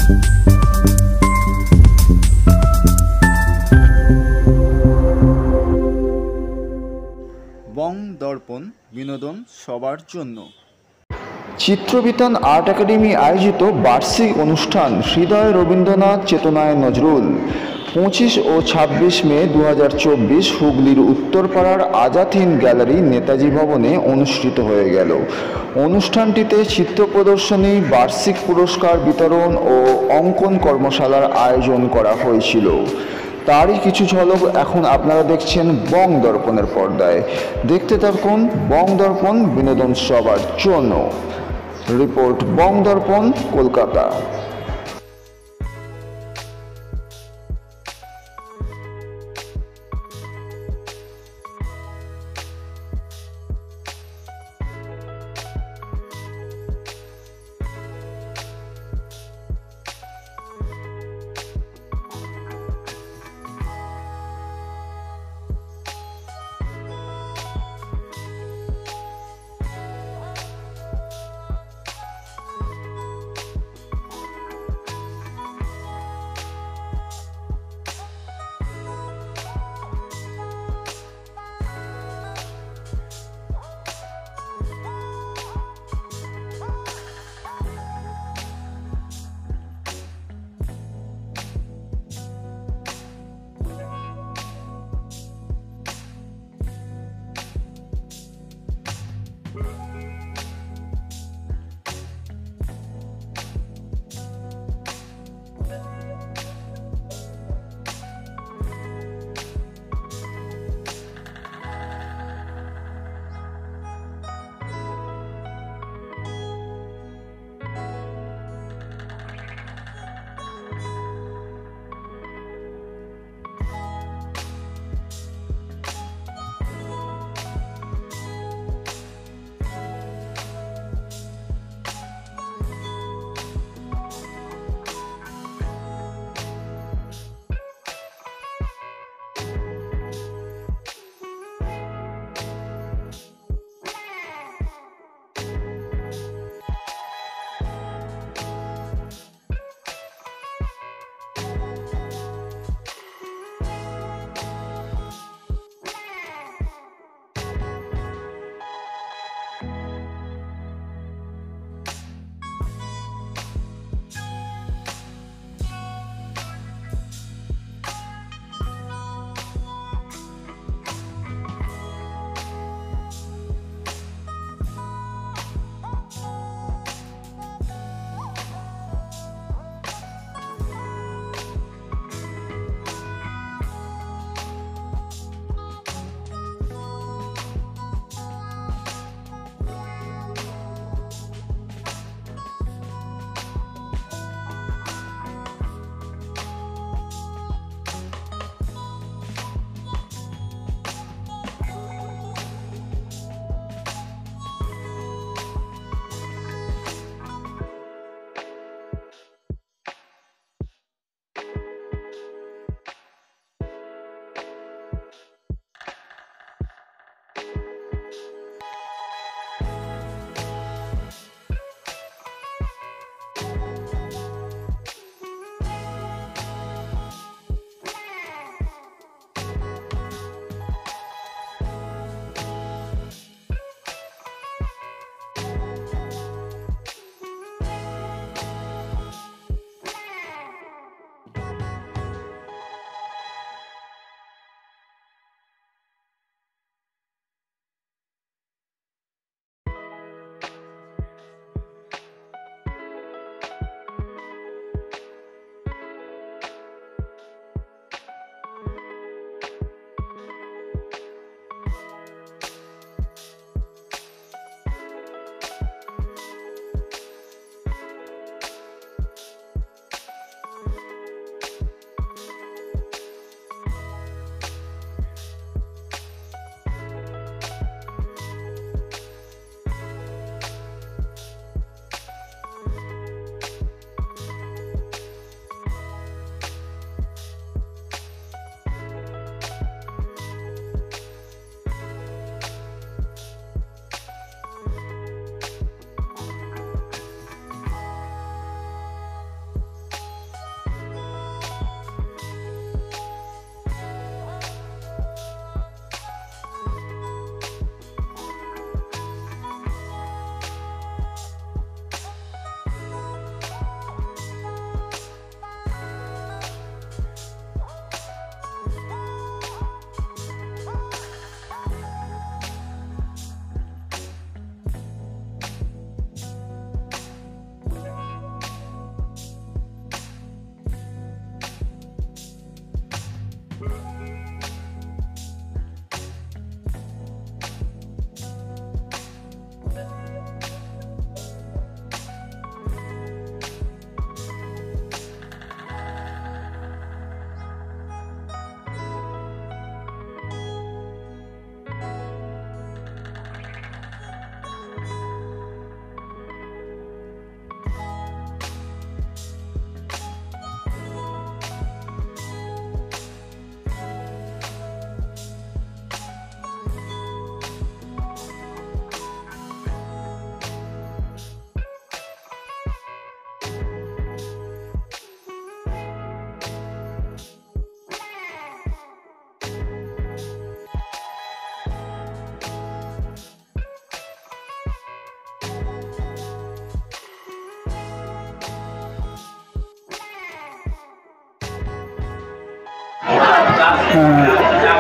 বং দর্পণ বিনোদন সবার জন্য। চিত্রবিতান আর্ট একাডেমি আয়োজিত বার্ষিক অনুষ্ঠান হৃদয় রবীন্দ্রনাথ চেতনায় নজরুল 25 ও 26 মে 2024 হুগলির উত্তরপাড়ার আজাদ হিন্দ গ্যালারি নেতাজি ভবনে অনুষ্ঠিত হয়ে গেল। অনুষ্ঠানটিতে চিত্র প্রদর্শনী, বার্ষিক পুরস্কার বিতরণ ও অঙ্কন কর্মশালার আয়োজন করা হয়েছিল। তারই কিছু ঝলক এখন আপনারা দেখছেন বং দর্পণের পর্দায়। দেখতে থাকুন বং দর্পণ বিনোদন সবার জন্য। রিপোর্ট বং দর্পণ, কলকাতা।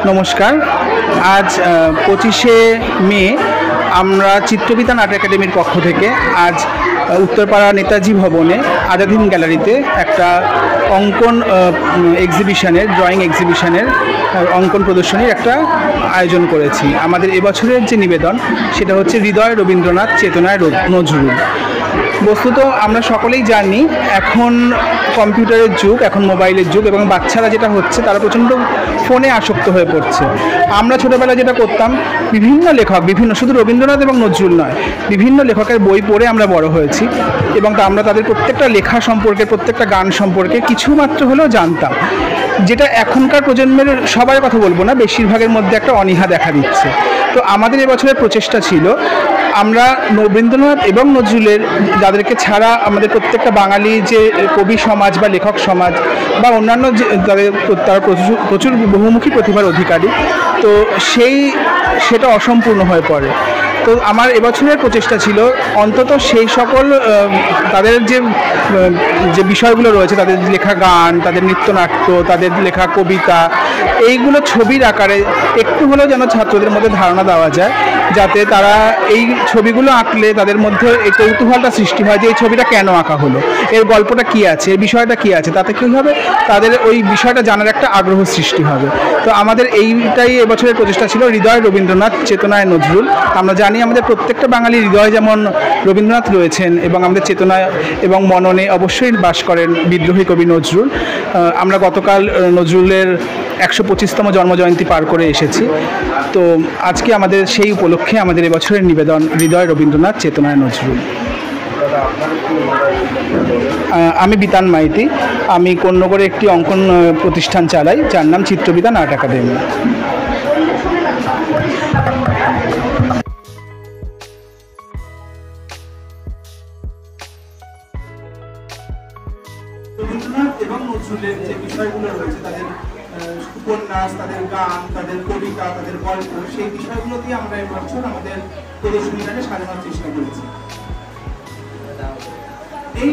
নমস্কার। আজ 25শে মে আমরা চিত্রবিতান আর্ট একাডেমির পক্ষ থেকে আজ উত্তরপাড়া নেতাজি ভবনে আজাদ হিন্দ গ্যালারিতে একটা অঙ্কন এক্সিবিশনের ড্রয়িং এক্সিবিশনের অঙ্কন প্রদর্শনীর একটা আয়োজন করেছি। আমাদের এবছরের যে নিবেদন সেটা হচ্ছে হৃদয় রবীন্দ্রনাথ চেতনায় নজরুল। বস্তুত আমরা সকলেই জানি এখন কম্পিউটারের যুগ, এখন মোবাইলের যুগ, এবং বাচ্চারা যেটা হচ্ছে তারা প্রচণ্ড ফোনে আসক্ত হয়ে পড়ছে। আমরা ছোটোবেলায় যেটা করতাম, বিভিন্ন লেখক, শুধু রবীন্দ্রনাথ এবং নজরুল নয়, বিভিন্ন লেখকের বই পড়ে আমরা বড় হয়েছি এবং আমরা তাদের প্রত্যেকটা লেখা সম্পর্কে, প্রত্যেকটা গান সম্পর্কে কিছুমাত্র হলেও জানতাম, যেটা এখনকার প্রজন্মের সবার কথা বলবো না, বেশিরভাগের মধ্যে একটা অনীহা দেখা দিচ্ছে। তো আমাদের এবছরের প্রচেষ্টা ছিল আমরা রবীন্দ্রনাথ এবং নজরুলের যাদেরকে ছাড়া আমাদের প্রত্যেকটা বাঙালি যে কবি সমাজ বা লেখক সমাজ বা অন্যান্য যে তারা প্রচুর বহুমুখী প্রতিভার অধিকারী, তো সেটা অসম্পূর্ণ হয়ে পড়ে। তো আমার এবছরের প্রচেষ্টা ছিল অন্তত সেই সকল তাদের যে বিষয়গুলো রয়েছে, তাদের লেখা গান, তাদের নৃত্যনাট্য, তাদের লেখা কবিতা, এইগুলো ছবির আকারে একটু হলেও যেন ছাত্রদের মধ্যে ধারণা দেওয়া যায়, যাতে তারা এই ছবিগুলো আঁকলে তাদের মধ্যে এই কৌতূহলটা সৃষ্টি হয় যে এই ছবিটা কেন আঁকা হলো, এর গল্পটা কী আছে, এর বিষয়টা কী আছে, তাতে কী হবে, তাদের ওই বিষয়টা জানার একটা আগ্রহ সৃষ্টি হবে। তো আমাদের এইটাই এবছরের প্রচেষ্টা ছিল, হৃদয় রবীন্দ্রনাথ চেতনায় নজরুল। আমরা জানি আমাদের প্রত্যেকটা বাঙালির হৃদয় যেমন রবীন্দ্রনাথ রয়েছেন এবং আমাদের চেতনায় এবং মননে অবশ্যই বাস করেন বিদ্রোহী কবি নজরুল। আমরা গতকাল নজরুলের 125তম জন্মজয়ন্তী পার করে এসেছি। তো আজকে আমাদের সেই উপলক্ষে আমাদের এবছরের নিবেদন হৃদয় রবীন্দ্রনাথ চেতনায় নজরুল। আমি বিতান মাইতি, আমি কোন্নগরে একটি অঙ্কন প্রতিষ্ঠান চালাই যার নাম চিত্রবিতান আর্ট একাডেমি। রবীন্দ্রনাথ এবং নজরুলের যে বিষয়গুলো রয়েছে, তাদের উপন্যাস, তাদের গান, তাদের কবিতা, তাদের গল্প, সেই বিষয়গুলো দিয়ে আমরা এবছর আমাদের প্রদর্শনীটাকে সাজানোর চেষ্টা করেছি। এই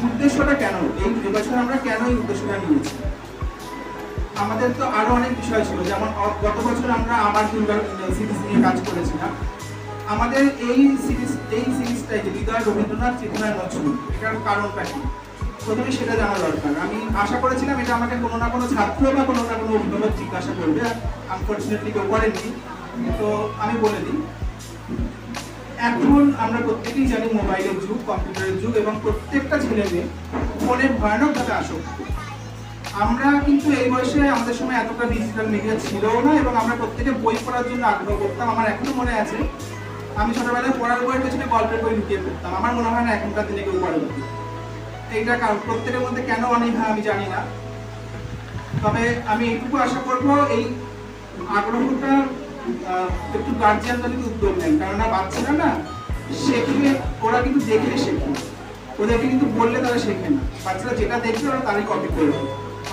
উদ্দেশ্যটা কেন, এবছর আমরা কেন এই উদ্দেশ্যটা নিয়েছি? আমাদের তো আরো অনেক বিষয় ছিল, যেমন গত বছর আমরা আমার দুর্গা সিরিজ নিয়ে কাজ করেছিলাম। আমাদের এই সিরিজটাই যে হৃদয় রবীন্দ্রনাথ চেতনায় নজরুল, এটার কারণটা কি প্রথমে সেটা জানা দরকার। আমি আশা করেছিলাম এটা আমাকে কোনো না কোনো ছাত্র বা কোনো না কোনো অভিভাবক জিজ্ঞাসা করবে, আনফর্চুনেটলি কেউ করেনি। তো আমি বলে দিই, এখন আমরা প্রত্যেকেই জানি মোবাইলের যুগ, কম্পিউটারের যুগ, এবং প্রত্যেকটা ছেলে মেয়ে ফোনে ভয়ানকভাবে আসক্ত। আমরা কিন্তু এই বয়সে, আমাদের সময় এতটা ডিজিটাল মিডিয়া ছিল না, এবং আমরা প্রত্যেকে বই পড়ার জন্য আগ্রহ করতাম। আমার এখনো মনে আছে, আমি ছোটবেলায় পড়ার বইয়ের পেছনে গল্পের বই লুকিয়ে পড়তাম। আমার মনে হয় না এখনকার দিনে কেউ পড়ে। এইটা প্রত্যেকের মধ্যে কেন অনীহা আমি জানি না, তবে আমি এইটুকু আশা করব এই আগ্রহটা একটু গার্জিয়ানরা যদি উদ্যোগ নেন, কেননা বাচ্চারা না শেখে, ওরা কিন্তু দেখে শেখে, ওদেরকে কিন্তু বললে তারা শেখে না। বাচ্চারা যেটা দেখবে ওরা তারই কপি করবে।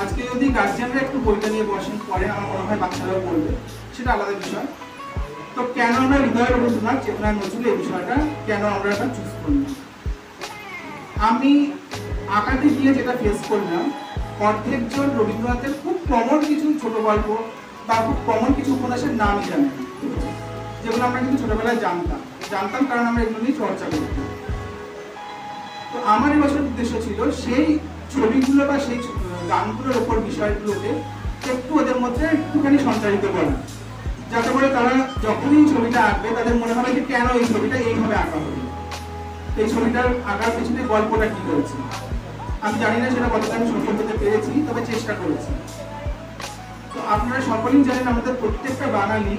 আজকে যদি গার্জিয়ানরা একটু বইটা নিয়ে বসেন, পরে আমার মনে হয় বাচ্চারাও পড়বে, সেটা আলাদা বিষয়। তো কেন আমরা হৃদয় রবীন্দ্রনাথ চেতনায় নজরুল এই বিষয়টা কেন আমরা এটা চুজ করলাম? আমি আঁকাতে গিয়ে যেটা ফেস করলাম, অর্ধেকজন রবীন্দ্রনাথের খুব কমন কিছু ছোট গল্প বা খুব কমন কিছু উপন্যাসের নামই জানি, যেগুলো আমরা কিন্তু ছোটবেলায় জানতাম কারণ আমরা এগুলো নিয়ে চর্চা করতাম। তো আমার এবছর উদ্দেশ্য ছিল সেই ছবিগুলো বা সেই গানগুলোর ওপর বিষয়গুলোকে একটু ওদের মধ্যে একটুখানি সঞ্চারিত করা, যাতে করে তারা যখনই ছবিটা আঁকবে তাদের মনে হবে যে কেন এই ছবিটা এইভাবে আঁকা হবে, এই ছবিটার আঁকার পেছনে গল্পটা কি রয়েছে। আমি জানি না সেটা কতটা আমি সফল হতে পেরেছি, তবে চেষ্টা করেছি। তো আপনারা সকলেই জানেন আমাদের প্রত্যেকটা বাঙালি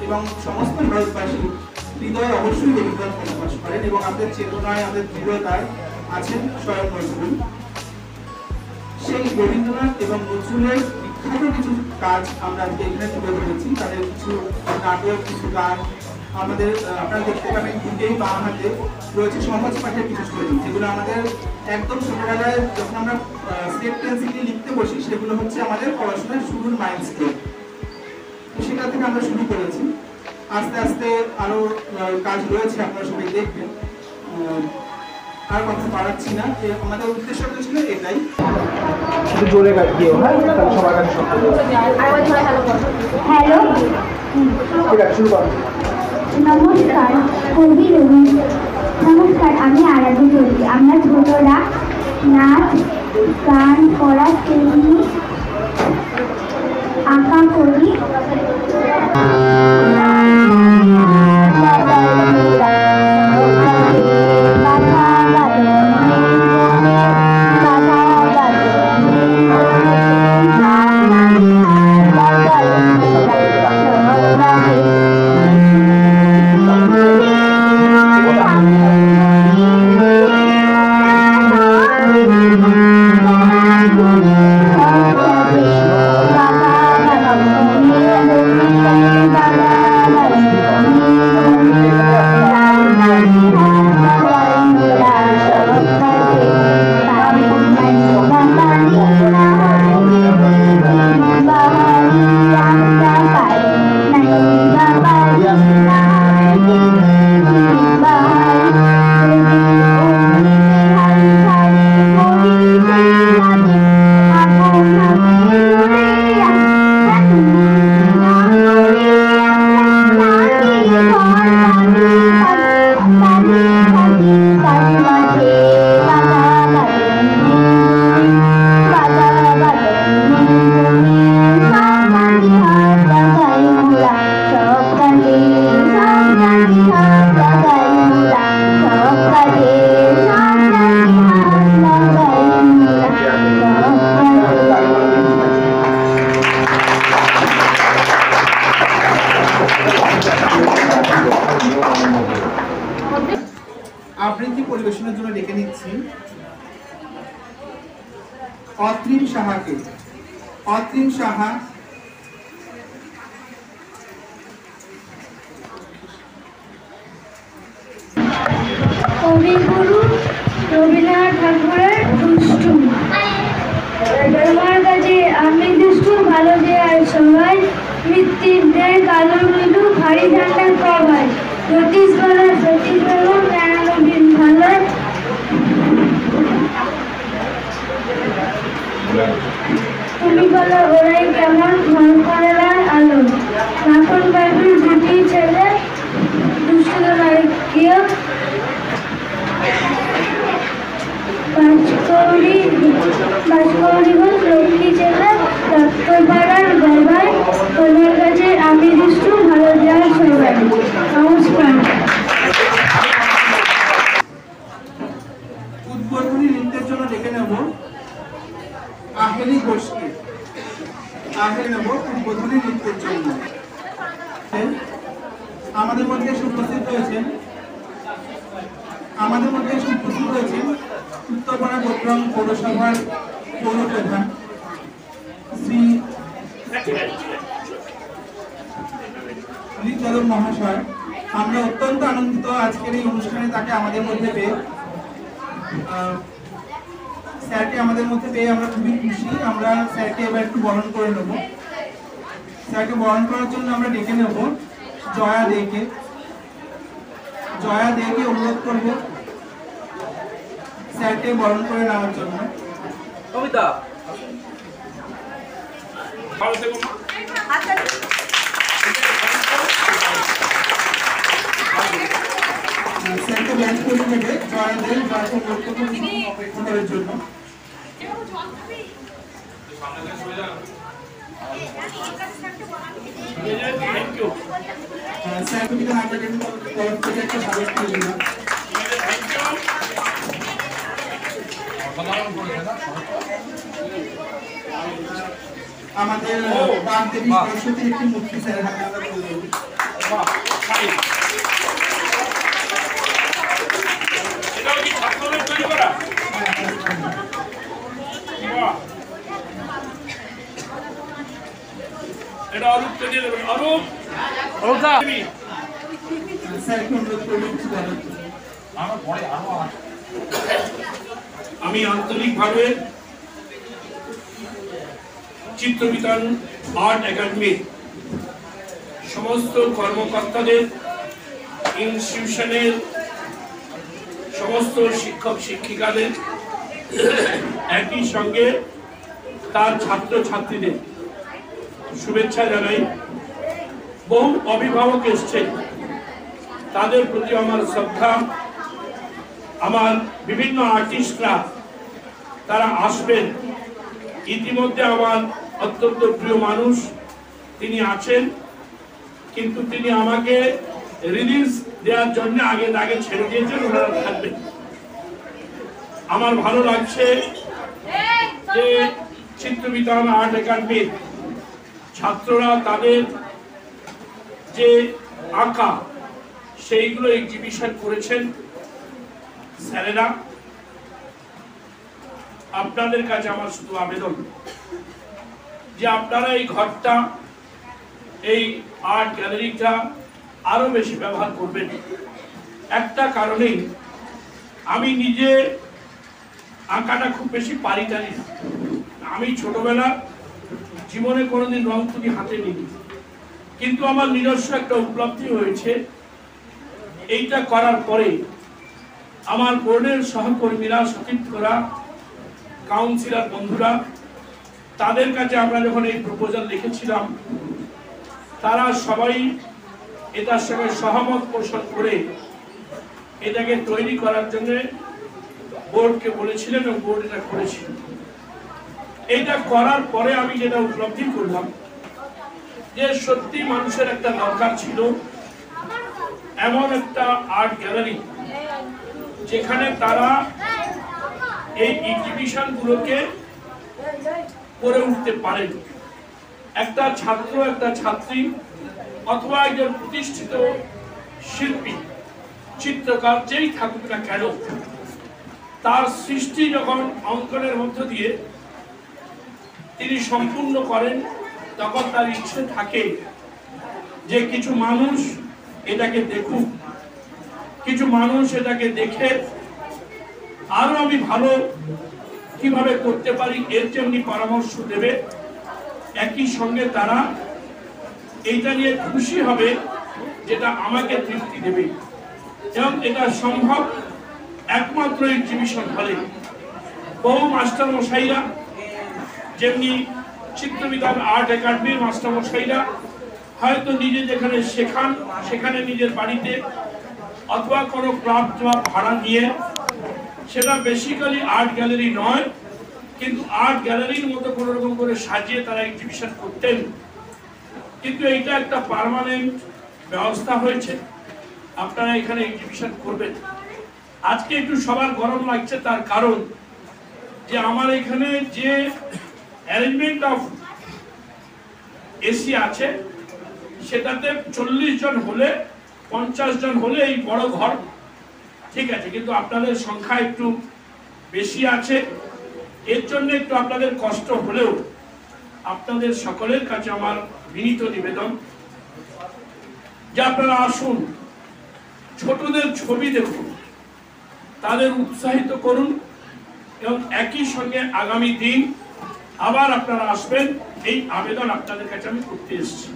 এবং সমস্ত ভারতবাসী হৃদয়ে অবশ্যই রবীন্দ্রনাথ বসবাস করেন, এবং আমাদের চেতনায়, আমাদের দৃঢ়তায় আছেন স্বয়ং নজরুল। সেই রবীন্দ্রনাথ এবং নজরুলের বিখ্যাত কিছু কাজ আমরা আজকে এখানে তুলে ধরেছি। তাদের কিছু নাটক, কিছু গান আমাদের আপনারা দেখতে পাবেন। দুটেই বাম হাতে রয়েছে সহজ পাঠের কিছু ছবি, যেগুলো আমাদের একদম ছোটবেলায় যখন আমরা স্কেচ পেন্সিল দিয়ে লিখতে বসি, সেগুলো হচ্ছে আমাদের পড়াশোনার শুরুর মাইলস্টোন। সেটা থেকে আমরা শুরু করেছি। আস্তে আস্তে আরো কাজ রয়েছে, আপনারা সবাই দেখবেন। আর কথা বাড়াচ্ছি না, যে আমাদের উদ্দেশ্যটা ছিল এটাই। একটু জোরে গাইও, হ্যাঁ, তাহলে সবার কাছে শব্দ হবে। হ্যালো, ঠিক আছে, শুরু করো। নমস্কার কবি রবি। নমস্কার, আমি আরাধ্য চৌধুরী। আমরা ছোটরা নাচ গান করা শিখি, আঁকা করি। আবৃত্তি পরিবেশনের জন্য ডেকে নিচ্ছি অত্রিম সাহাকে। অত্রিম সাহা কবিগুরু রবীন্দ্রনাথ ঠাকুরের দুষ্টু। তোমার কাছে আমি দুষ্টু, ভালো যে আর সবাই মৃত্যুর দেয় কালো মিলু ভারী ঠান্ডা কবাই। সতীশ বলো কেন দিন ভালো। তুমি বলো ওরাই কেমন ঘর করে আলো। এখন বাইবেল দুটি ছেলে দুষ্ট নারীকে বাসকৌরি ঘোষ লক্ষ্মী ছেলে রক্তপাড়ার গর্বায়। তোমার কাছে আমি দুষ্টু, ভালো যায় সবাই। নমস্কার। উদ্বোধনী নৃত্যের জন্য ডেকে নেব আহেলি ঘোষকে। নেব উদ্বোধনী নৃত্যের জন্য। আমাদের মধ্যে উপস্থিত রয়েছেন উত্তরপাড়া বটগ্রাম পৌরসভার পৌর প্রধান শ্রী যাদব মহাশয়। আমরা অত্যন্ত আনন্দিত আজকের এই অনুষ্ঠানে তাকে আমাদের মধ্যে পেয়ে। স্যারকে আমাদের মধ্যে পেয়ে আমরা খুবই খুশি। আমরা স্যারকে এবার একটু বরণ করে নেব। স্যারকে বরণ করার জন্য আমরা ডেকে নেব জয়া দেকে। অনুরোধ করব স্যারকে বরণ করে নেওয়ার জন্য। স্যারকে ব্যাচ করে নেবে জয়া দে, জয়াকে অনুরোধ করব অপেক্ষা করার জন্য। আমাদের বাগদেবী সরস্বতীর একটি মূর্তি স্যারের হাতে আমরা তুলে দেব। আমি আন্তরিকভাবে চিত্রবিতান আর্ট একাডেমির সমস্ত কর্মকর্তাদের, ইনস্টিটিউশনের সমস্ত সমস্ত শিক্ষক শিক্ষিকাদের, একই সঙ্গে তার ছাত্র ছাত্রীদের শুভেচ্ছা জানাই। বহু অভিভাবক এসছেন, তাদের প্রতি আমার শ্রদ্ধা। আমার বিভিন্ন আর্টিস্টরা তারা আসবেন। ইতিমধ্যে আমার অত্যন্ত প্রিয় মানুষ তিনি আছেন, কিন্তু তিনি আমাকে রিলিজ দেওয়ার জন্য আগে ছেড়ে দিয়েছেন, ওনারা থাকবেন। আমার ভালো লাগছে যে চিত্রবিতান আর্ট একাডেমির ছাত্ররা তাদের যে আঁকা সেইগুলো এক্সিবিশন করেছেন। স্যারেরা, আপনাদের কাছে আমার শুধু আবেদন যে আপনারা এই ঘরটা, এই আর্ট গ্যালারিটা আরো বেশি ব্যবহার করবেন। একটা কারণেই, আমি নিজে আঁকাটা খুব বেশি পারি না। আমি ছোটবেলা জীবনে কোনোদিন রং তুলি হাতে নিই, কিন্তু আমার নিজস্ব একটা উপলব্ধি হয়েছে এইটা করার পরে। আমার বোর্ডের সহকর্মীরা, সতীর্থরা, কাউন্সিলর বন্ধুরা, তাদের কাছে আমরা যখন এই প্রপোজাল লিখেছিলাম, তারা সবাই এটার সঙ্গে সহমত পোষণ করে এটাকে তৈরি করার জন্য বোর্ডকে বলেছিলেন এবং বোর্ড এটা করেছিল। এটা করার পরে আমি যেটা উপলব্ধি করলাম যে সত্যি মানুষের একটা দরকার ছিল এমন একটা আর্ট গ্যালারি যেখানে তারা এই এক্সিবিশন গুলোকে করে উঠতে পারেন। একটা ছাত্র, একটা ছাত্রী অথবা একজন প্রতিষ্ঠিত শিল্পী, চিত্রকার যেই থাকুক না কেন, তার সৃষ্টি যখন অঙ্কনের মধ্য দিয়ে তিনি সম্পূর্ণ করেন, তখন তার ইচ্ছে থাকে যে কিছু মানুষ এটাকে দেখুক, কিছু মানুষ এটাকে দেখে আরো আমি ভালো কিভাবে করতে পারি এর জন্য পরামর্শ দেবে। একই সঙ্গে তারা এইটা নিয়ে খুশি হবে যেটা আমাকে তৃপ্তি দেবে, এবং এটা সম্ভব একমাত্র এক্সিবিশন হলে। বহু মাস্টার মশাইরা, যেমনি চিত্রবিতান আর্ট একাডেমির মাস্টার মশাইরা হয়তো নিজে যেখানে শেখান সেখানে নিজের বাড়িতে অথবা কোনো ক্লাব ভাড়া নিয়ে, সেটা বেসিক্যালি আর্ট গ্যালারি নয়, কিন্তু আর্ট গ্যালারির মতো কোনো রকম করে সাজিয়ে তারা এক্সিবিশন করতেন। কিন্তু এইটা একটা পার্মানেন্ট ব্যবস্থা হয়েছে, আপনারা এখানে এক্সিবিশন করবেন। আজকে একটু সবার গরম লাগছে, তার কারণ যে আমার এখানে যে অ্যারেঞ্জমেন্ট অফ এসি আছে সেটাতে 40 জন হলে, 50 জন হলে এই বড় ঘর ঠিক আছে, কিন্তু আপনাদের সংখ্যা একটু বেশি আছে, এর জন্য একটু আপনাদের কষ্ট হলেও আপনাদের সকলের কাছে আমার বিনীত নিবেদন যে আপনারা আসুন, ছোটদের ছবি দেখুন, তাদের উৎসাহিত করুন, এবং একই সঙ্গে আগামী দিন আবার আপনারা আসবেন, এই আবেদন আপনাদের কাছে আমি করতে এসেছি।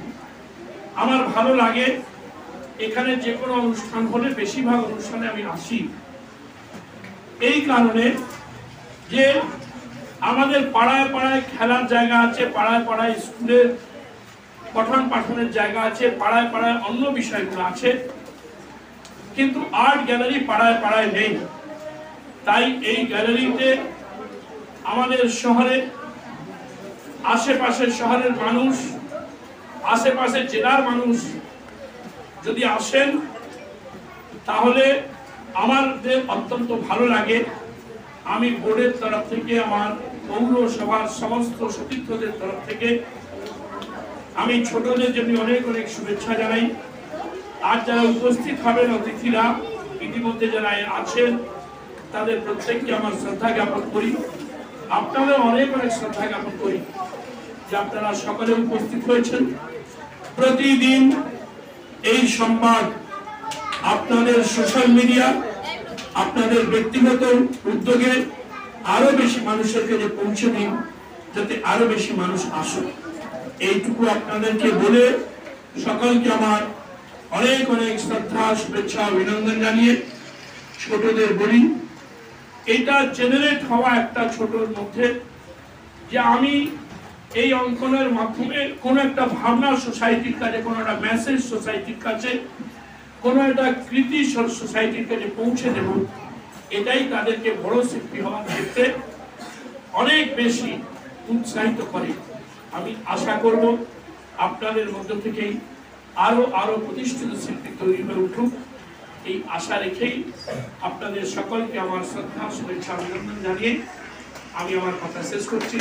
আমার ভালো লাগে এখানে যে কোনো অনুষ্ঠান হলে বেশিরভাগ অনুষ্ঠানে আমি আসি, এই কারণে যে আমাদের পাড়ায় পাড়ায় খেলার জায়গা আছে, পাড়ায় পাড়ায় স্কুলের পঠন পাঠনের জায়গা আছে, পাড়ায় পাড়ায় অন্য বিষয়গুলো আছে, কিন্তু আর্ট গ্যালারি পাড়ায় পাড়ায় নেই। তাই এই গ্যালারিতে আমাদের শহরে, আশেপাশের শহরের মানুষ, আশেপাশের জেলার মানুষ যদি আসেন তাহলে আমাদের অত্যন্ত ভালো লাগে। আমি বোর্ডের তরফ থেকে, আমার পৌরসভার সমস্ত সতীর্থদের তরফ থেকে আমি ছোটদের জন্য অনেক অনেক শুভেচ্ছা জানাই। আর যারা উপস্থিত হবেন অতিথিরা, ইতিমধ্যে যারা আছেন, তাদের প্রত্যেককে আমার শ্রদ্ধা জ্ঞাপন করি। আপনাদের অনেক অনেক শ্রদ্ধা জ্ঞাপন করি যে আপনারা সকলে উপস্থিত হয়েছেন। প্রতিদিন এই সংবাদ আপনাদের সোশ্যাল মিডিয়া, আপনাদের ব্যক্তিগত উদ্যোগে আরো বেশি মানুষের কাছে পৌঁছে দিন, যাতে আরো বেশি মানুষ আসুক। এইটুকু আপনাদেরকে বলে সকলকে আমার অনেক অনেক শ্রদ্ধা, শুভেচ্ছা, অভিনন্দন জানিয়ে ছোটদের বলি, এটা জেনারেট হওয়া একটা ছোটর মধ্যে যে আমি এই অঙ্কনের মাধ্যমে কোনো একটা ভাবনা সোসাইটির কাছে, কোনো একটা মেসেজ সোসাইটির কাছে, কোনো একটা কৃতি সোসাইটির কাছে পৌঁছে দেব, এটাই তাদেরকে বড় শিল্পী হওয়ার ক্ষেত্রে অনেক বেশি উৎসাহিত করে। আমি আশা করব আপনাদের মধ্য থেকেই আরো প্রতিষ্ঠিত শিল্পী তৈরি হয়ে উঠুক, এই আশা রেখেই আপনাদের সকলকে আমার শ্রদ্ধা, শুভেচ্ছা, অভিনন্দন জানিয়ে আমি আমার কথা শেষ করছি।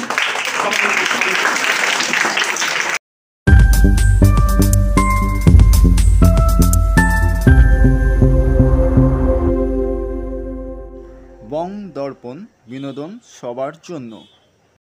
বং দর্পণ, বিনোদন সবার জন্য।